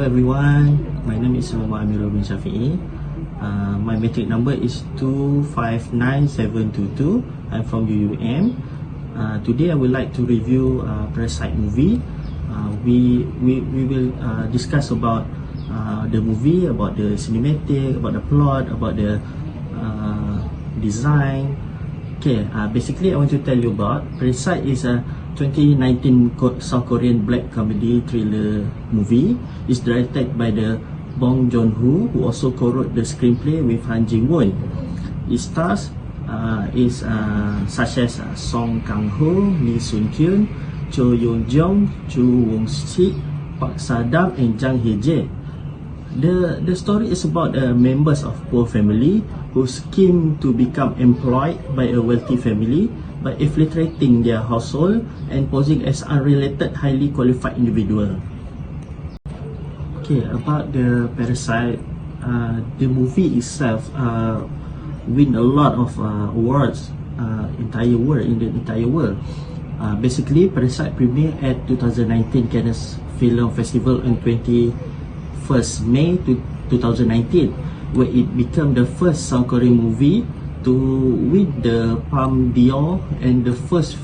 everyone, my name is Muhammad Amirul bin Shafi'i. My matric number is 259722. I'm from UUM. Today I would like to review Parasite movie. We will discuss about the movie, about the cinematic, about the plot, about the design. Okay, basically I want to tell you about Parasite is a 2019 South Korean black comedy thriller movie. It's directed by the Bong Joon-ho, who also co-wrote the screenplay with Han Jin-won. Its stars such as Song Kang-ho, Lee Sun-kyun, Cho Yoon-jung, Chu Won-sik, Park Sadam, and Jang Hye-jae. The story is about members of poor family who scheme to become employed by a wealthy family by infiltrating their household and posing as unrelated, highly qualified individual. Okay, about the Parasite, the movie itself win a lot of awards in the entire world. Basically, Parasite premiered at 2019 Cannes Film Festival on 21st May 2019, where it became the first South Korean movie to win the Palme d'Or and the first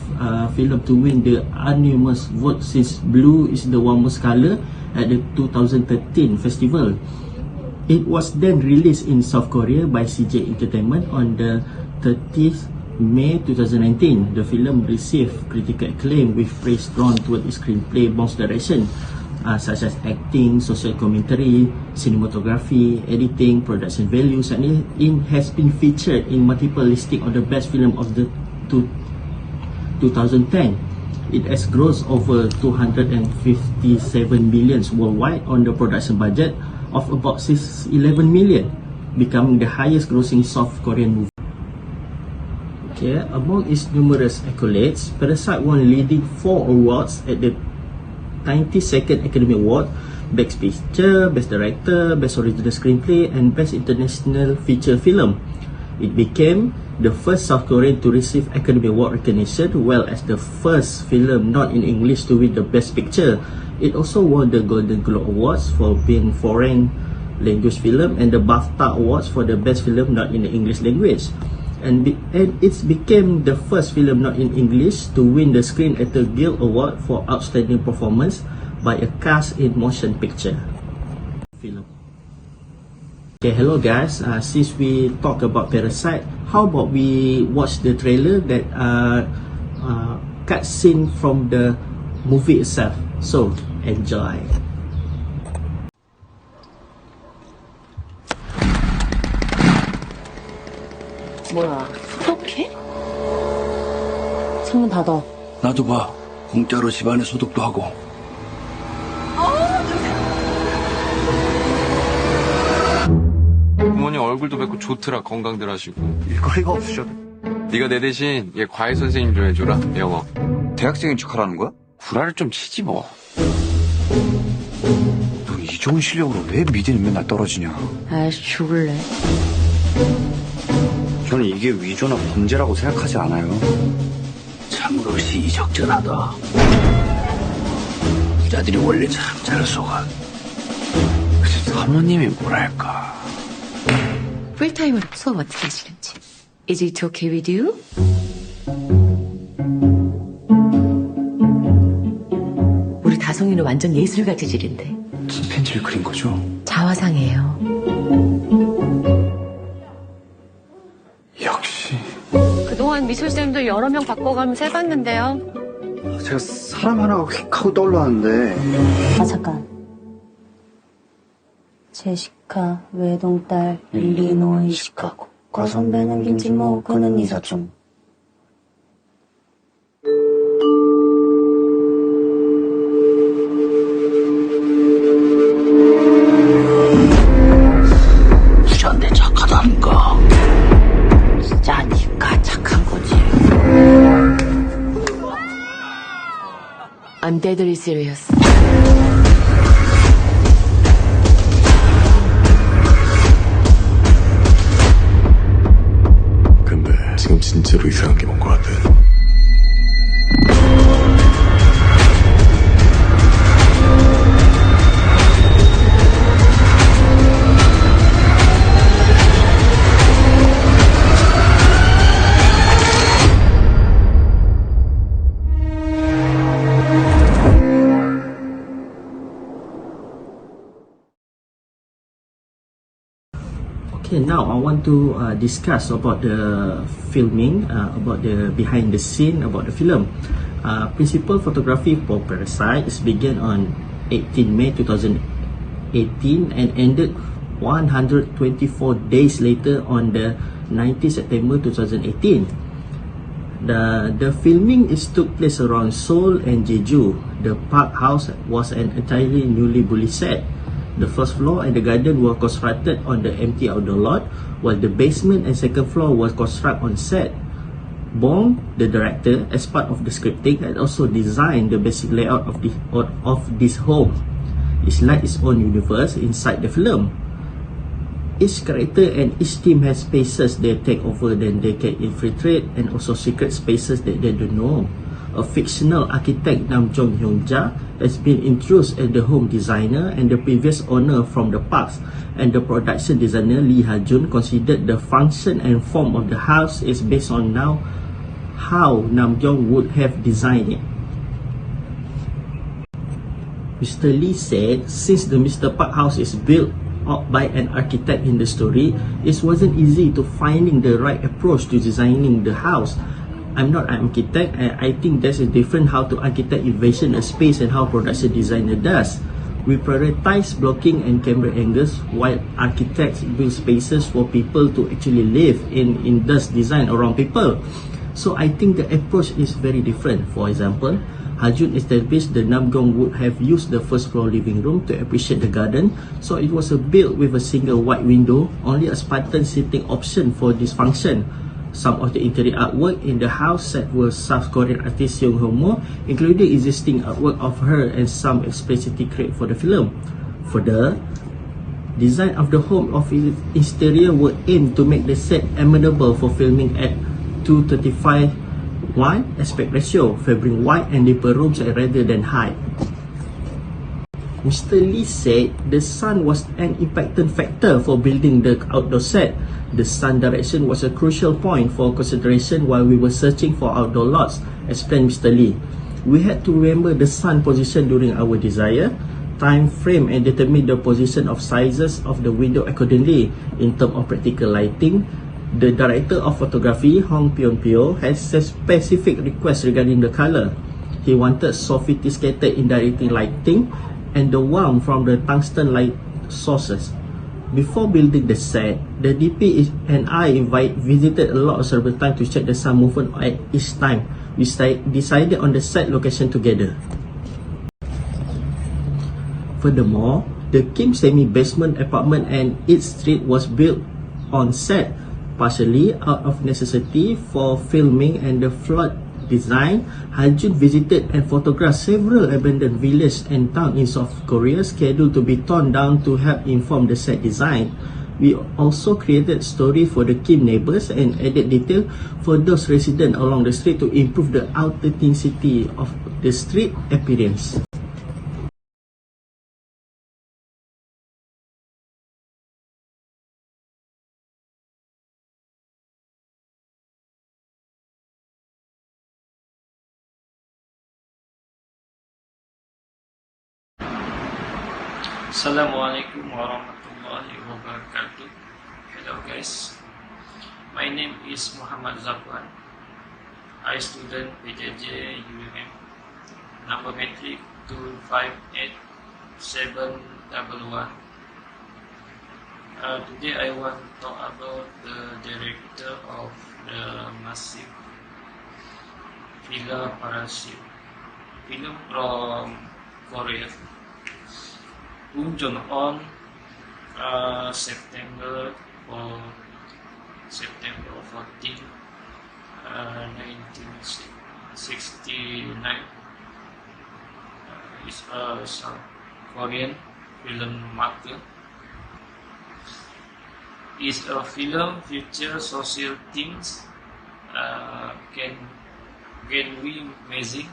film to win the unanimous vote since blue is the warmest color at the 2013 festival. It was then released in South Korea by CJ Entertainment on the 30th May 2019. The film received critical acclaim with praise drawn toward its screenplay, Bong's direction, such as acting, social commentary, cinematography, editing, production values, and it has been featured in multiple listings of the best film of the 2010. It has grossed over 257 million worldwide on the production budget of about 11 million, becoming the highest grossing South Korean movie. Okay, among its numerous accolades, Parasite won leading 4 awards at the 92nd Academy Award: Best Picture, Best Director, Best Original Screenplay, and Best International Feature Film. It became the first South Korean to receive Academy Award recognition, well as the first film not in English to win the Best Picture. It also won the Golden Globe Awards for being foreign language film and the BAFTA Awards for the Best Film not in the English language. And it became the first film not in English to win the Screen Actors Guild Award for outstanding performance by a cast in motion picture film. Okay, hello guys. Since we talk about Parasite, how about we watch the trailer that cut scene from the movie itself. So enjoy. 뭐야, 소독해? 창문 닫아. 나도 봐. 공짜로 집안에 소독도 하고. 부모님 얼굴도 뵙고 좋더라. 건강들 하시고. 일거리가 없으셔도. 네가 내 대신 얘 과외 선생님 좀 해줘라. 영어. 대학생인 척하라는 거야? 구라를 좀 치지 뭐. 너 이 좋은 실력으로 왜 미대는 맨날 떨어지냐? 아이씨, 죽을래. 저는 이게 위조나 범죄라고 생각하지 않아요. 참으로시 이적절하다. 부자들이 원래 참 잘 속아. 사모님이 뭐랄까. 풀타임으로 수업 어떻게 하시는지. Is it okay with you? 우리 다송이는 완전 예술가 재질인데. 침팬지를 그린 거죠? 자화상이에요. 역시. 그동안 미술쌤도 여러 명 바꿔가면서 해봤는데요. 제가 사람 하나가 휙 하고 떠올랐는데. 아, 잠깐. 제시카, 외동딸, 일리노이, 시카고. 과선배는 김진모, 그는 이사촌. 부자인데 착하다니까. 짜니까 착한 거지. I'm deadly serious. 근데 지금 진짜로 이상한 게 뭔 것 같아. Okay, now I want to discuss about the filming, about the behind the scene, about the film. Principal photography for Parasite began on 18 May 2018 and ended 124 days later on the 19 September 2018. The filming took place around Seoul and Jeju. The park house was an entirely newly bully set. The first floor and the garden were constructed on the empty outdoor lot, while the basement and second floor were constructed on set. Bong, the director, as part of the scripting, had also designed the basic layout of this home. It's like its own universe inside the film. Each character and each team has spaces they take over, then they can infiltrate, and also secret spaces that they don't know. A fictional architect Nam Jong-hyun-ja has been introduced as the home designer, and the previous owner from the parks and the production designer Lee Ha-jun considered the function and form of the house is based on how Nam Jong would have designed it. Mr. Lee said since the Mr. Park house is built by an architect in the story, it wasn't easy to finding the right approach to designing the house. I'm not an architect, and I think there's a different how to architect envision a space and how production designer does. We prioritize blocking and camera angles, while architects build spaces for people to actually live in thus design around people. So I think the approach is very different. For example, Ha-jun established the Nam-jong would have used the first floor living room to appreciate the garden, so it was built with a single wide window, only a Spartan seating option for this function. Some of the interior artwork in the house set were South Korean artist Young Ho-mo, including existing artwork of her and some explicitly created for the film. Further, design of the home of its exterior were aimed to make the set amenable for filming at 2:35:1 aspect ratio, favoring wide and deeper rooms rather than height. Mr. Lee said the sun was an important factor for building the outdoor set. The sun direction was a crucial point for consideration while we were searching for outdoor lots, explained Mr. Lee. We had to remember the sun position during our desire, time frame, and determine the position of sizes of the window accordingly. In terms of practical lighting, the director of photography, Hong Pyeon-pyo, has a specific request regarding the color. He wanted sophisticated indirect lighting and the warmth from the tungsten light sources. Before building the set, the DP and I visited a lot of several times to check the sun movement at each time. We decided on the set location together. Furthermore, the Kim semi-basement apartment and its street was built on set, partially out of necessity for filming and the flood design. Ha-jun visited and photographed several abandoned villages and towns in South Korea scheduled to be torn down to help inform the set design. We also created stories for the Kim neighbors and added detail for those residents along the street to improve the authenticity of the street appearance. Assalamualaikum warahmatullahi wabarakatuh. Hello guys, my name is Muhammad Zakwan. I student PJJ UMM, number metric 258711. Today I want to talk about the director of the massive film Parasite, film from Korea. Bong Joon-on, September 14, 1969. Is a South Korean filmmaker. Is a film feature social themes, can we amazing,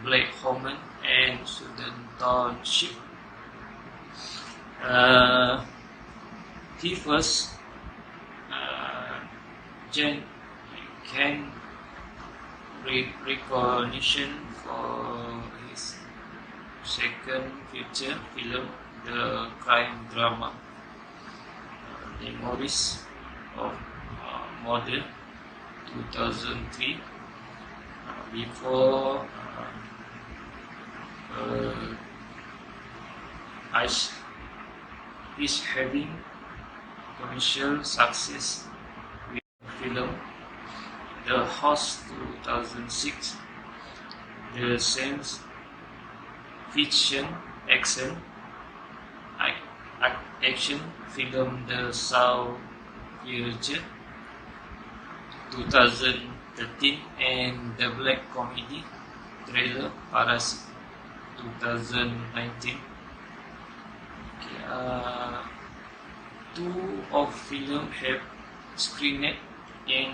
black woman and student township. He first gained recognition for his second feature film, the crime drama Memories of MODUL 2003. Before Ice is having commercial success with film The Host 2006, the science fiction action film The South Future 2013, and the black comedy thriller Parasite 2019. Two of film have screened in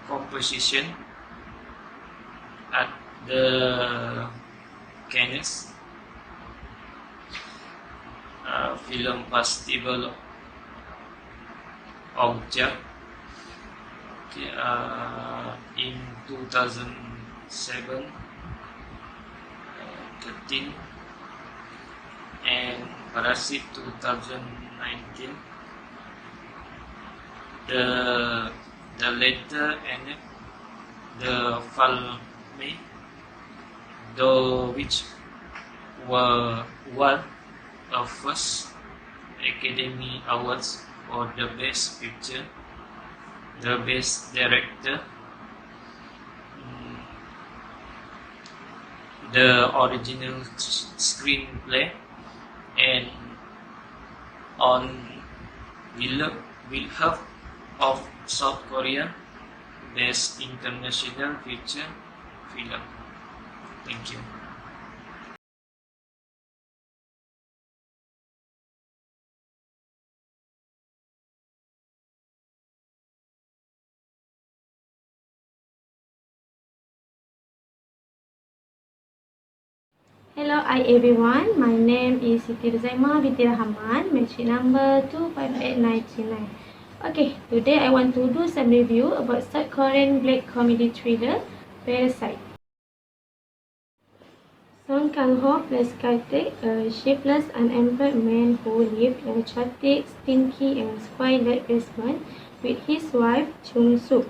composition at the Cannes Film Festival of Japan in 2007, 13, and Parasite 2019. The latter and the film, though, which were won the first Academy Awards for the Best Picture, the Best Director, the original screenplay, and on behalf of South Korea Best International Feature Film. Thank you. Hello, hi everyone. My name is Siti Ruzaimah binti Rahman, matric number 258939. Okay, today I want to do some review about South Korean black comedy thriller Parasite. Song Kang-ho plays Kartik, a shapeless, unemployed man who lives in a chaotic, stinky, and spoiled basement with his wife Chung-soo,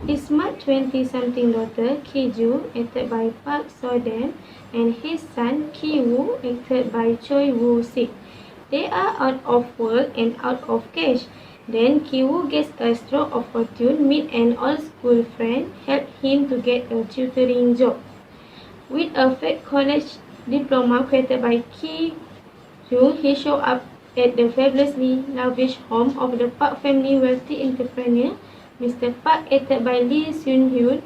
his smart 20-something daughter Ki-joo, acted by Park So-dem, and his son Ki-woo, acted by Choi Woo-sik. They are out of work and out of cash. Then Ki-woo gets a stroke of fortune, meet an old school friend, help him to get a tutoring job. With a fake college diploma created by Ki-jung, he shows up at the fabulously lavish home of the Park family wealthy entrepreneur, Mr. Park, acted by Lee Seung-hyun,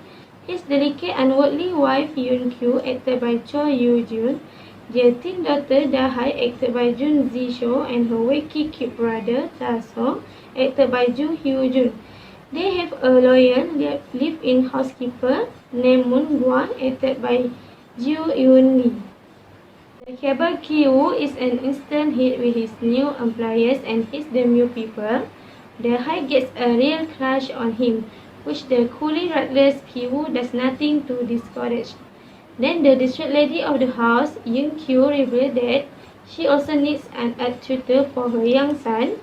his delicate and worldly wife Yoon-kyu, acted by Cho Yoo-jun, their teen daughter Da-hai, acted by Jun Ji-sho, and her wacky cute brother Ta-song, acted by Joo Hyo-jun. They have a loyal live-in housekeeper named Moon-gwang, acted by Joo Eun-lee. The cable Ki-woo is an instant hit with his new employers and his debut people. Da-hai gets a real crush on him, which the coolly ruthless Ki-woo does nothing to discourage. Then the district lady of the house, Yoon-kyu, reveals that she also needs an art tutor for her young son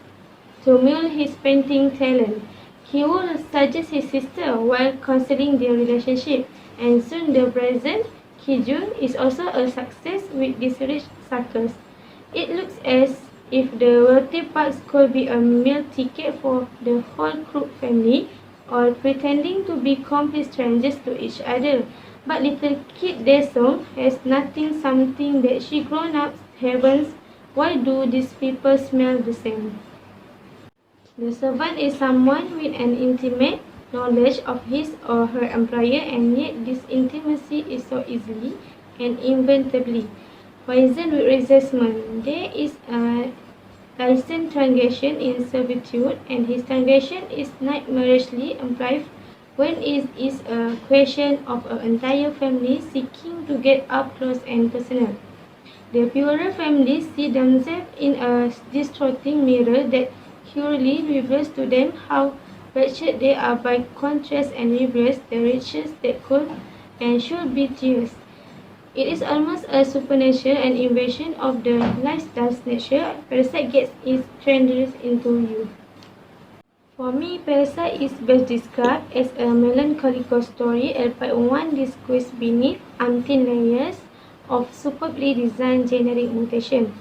to mule his painting talent. Ki-woo suggests his sister while counseling their relationship, and soon the present Ki-jun is also a success with these rich suckers. It looks as if the wealthy Parks could be a meal ticket for the whole Crook family, all pretending to be complete strangers to each other. But little kid Dae-sung has something that she grown-ups haven't. Why do these people smell the same? The servant is someone with an intimate knowledge of his or her employer, and yet this intimacy is so easily and inevitably poisoned with resentment. There is a licensed transaction in servitude, and his transaction is nightmarishly implied when it is a question of an entire family seeking to get up close and personal. The poorer families see themselves in a distorting mirror that purely reveals to them how wretched they are, by contrast, and reveals the riches that could and should be theirs. It is almost a supernatural and invasion of the lifestyle's nature. Parasite gets its trenders into you. For me, Parasite is best described as a melancholic story albeit one disguised beneath umpteen layers of superbly designed generic mutation.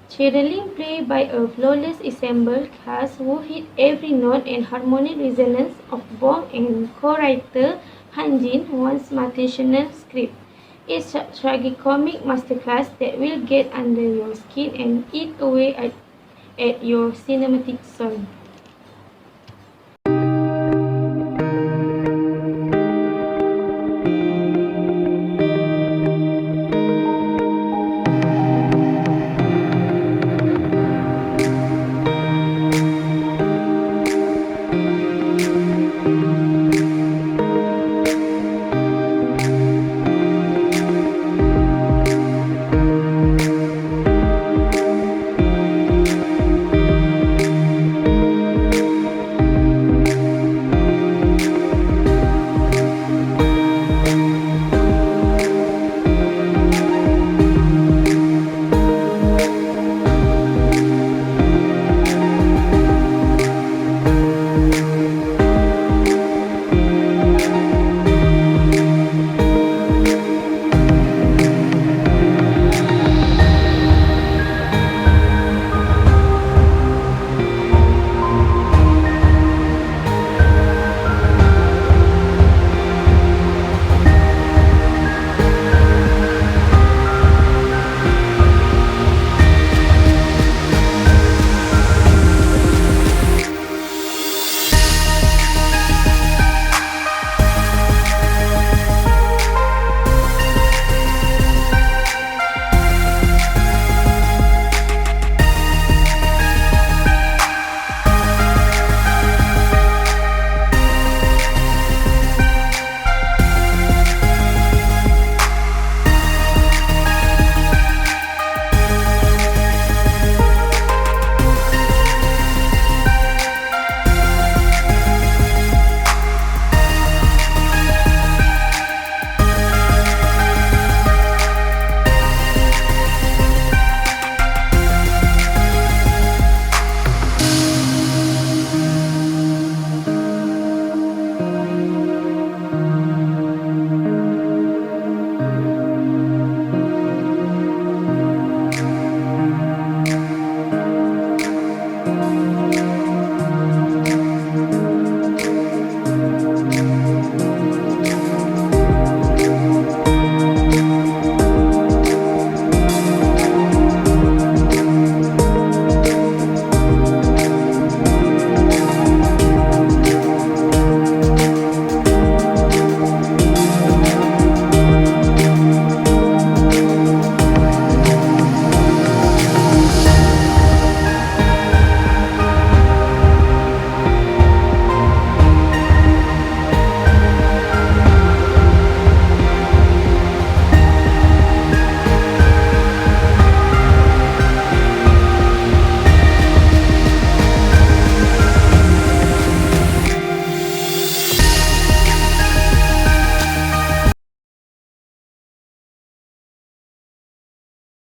Thrilling play by a flawless ensemble cast who hit every note and harmonic resonance of Bong and co-writer Han Jin once sensational script. It's a tragicomic masterclass that will get under your skin and eat away at your cinematic soul.